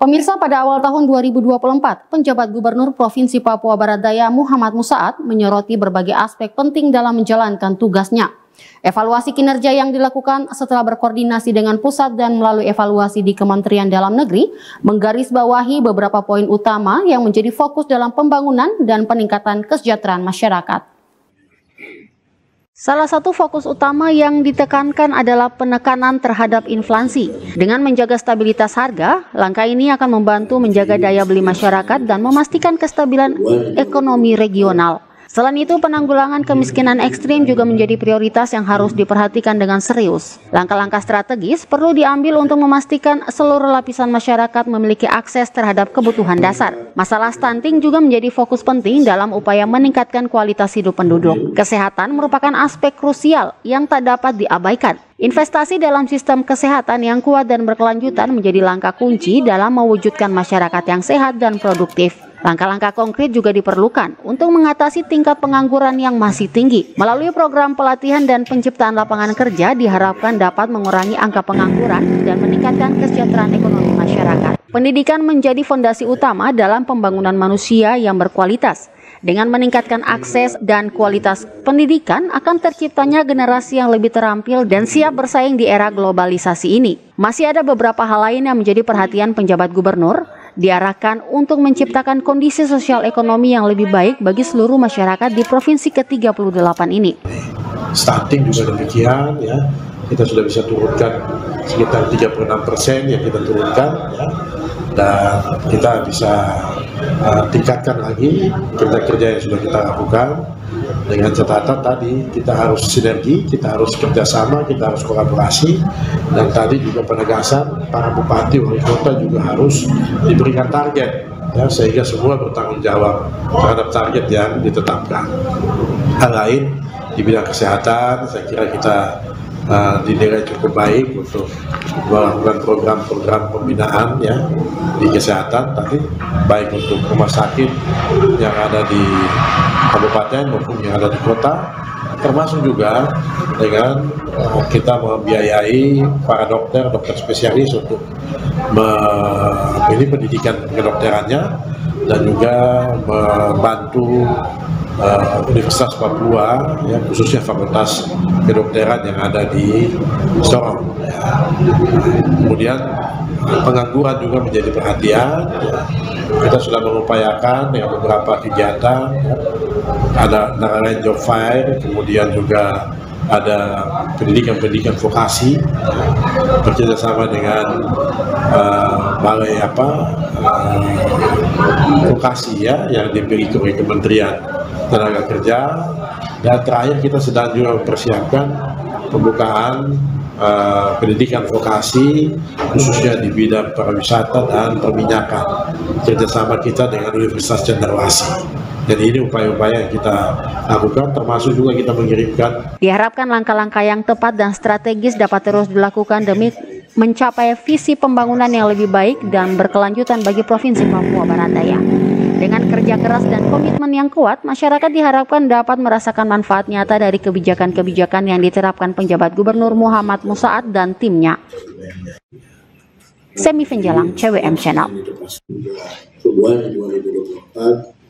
Pemirsa, pada awal tahun 2024, penjabat Gubernur Provinsi Papua Barat Daya Muhammad Musaat menyoroti berbagai aspek penting dalam menjalankan tugasnya. Evaluasi kinerja yang dilakukan setelah berkoordinasi dengan pusat dan melalui evaluasi di Kementerian Dalam Negeri menggarisbawahi beberapa poin utama yang menjadi fokus dalam pembangunan dan peningkatan kesejahteraan masyarakat. Salah satu fokus utama yang ditekankan adalah penekanan terhadap inflasi. Dengan menjaga stabilitas harga, langkah ini akan membantu menjaga daya beli masyarakat dan memastikan kestabilan ekonomi regional. Selain itu, penanggulangan kemiskinan ekstrim juga menjadi prioritas yang harus diperhatikan dengan serius. Langkah-langkah strategis perlu diambil untuk memastikan seluruh lapisan masyarakat memiliki akses terhadap kebutuhan dasar. Masalah stunting juga menjadi fokus penting dalam upaya meningkatkan kualitas hidup penduduk. Kesehatan merupakan aspek krusial yang tak dapat diabaikan. Investasi dalam sistem kesehatan yang kuat dan berkelanjutan menjadi langkah kunci dalam mewujudkan masyarakat yang sehat dan produktif. Langkah-langkah konkret juga diperlukan untuk mengatasi tingkat pengangguran yang masih tinggi. Melalui program pelatihan dan penciptaan lapangan kerja diharapkan dapat mengurangi angka pengangguran dan meningkatkan kesejahteraan ekonomi masyarakat. Pendidikan menjadi fondasi utama dalam pembangunan manusia yang berkualitas. Dengan meningkatkan akses dan kualitas pendidikan akan terciptanya generasi yang lebih terampil dan siap bersaing di era globalisasi ini. Masih ada beberapa hal lain yang menjadi perhatian penjabat gubernur, diarahkan untuk menciptakan kondisi sosial ekonomi yang lebih baik bagi seluruh masyarakat di provinsi ke-38 ini. Stunting juga demikian, ya. Kita sudah bisa turunkan sekitar 36% yang kita turunkan, ya. Dan kita bisa tingkatkan lagi kerja-kerja yang sudah kita lakukan dengan catatan tadi kita harus sinergi, kita harus kerjasama, kita harus kolaborasi, dan tadi juga penegasan para bupati wali kota juga harus diberikan target, ya, sehingga semua bertanggung jawab terhadap target yang ditetapkan. Hal lain di bidang kesehatan, saya kira kita dinilai cukup baik untuk melakukan program-program pembinaan, ya, di kesehatan tadi, baik untuk rumah sakit yang ada di kabupaten maupun yang ada di kota, termasuk juga dengan kita membiayai para dokter spesialis untuk pendidikan kedokterannya dan juga membantu Universitas Papua, ya, khususnya Fakultas Kedokteran yang ada di Sorong. Kemudian pengangguran juga menjadi perhatian. Kita sudah mengupayakan dengan beberapa kegiatan, ya. Ada Narayan Job Fair, kemudian juga ada pendidikan vokasi, bekerjasama dengan balai vokasi, ya, yang dimiliki oleh Kementerian Tenaga Kerja. Dan terakhir kita sedang juga mempersiapkan pembukaan pendidikan vokasi khususnya di bidang pariwisata dan perminyakan, kerjasama kita dengan Universitas Cendrawasih. Jadi ini upaya-upaya yang kita lakukan, termasuk juga kita mengirimkan. Diharapkan langkah-langkah yang tepat dan strategis dapat terus dilakukan demi mencapai visi pembangunan yang lebih baik dan berkelanjutan bagi Provinsi Papua Barat Daya. Dengan kerja keras dan komitmen yang kuat, masyarakat diharapkan dapat merasakan manfaat nyata dari kebijakan-kebijakan yang diterapkan penjabat Gubernur Muhammad Musaat dan timnya. Semi Venjalang, CWM Channel.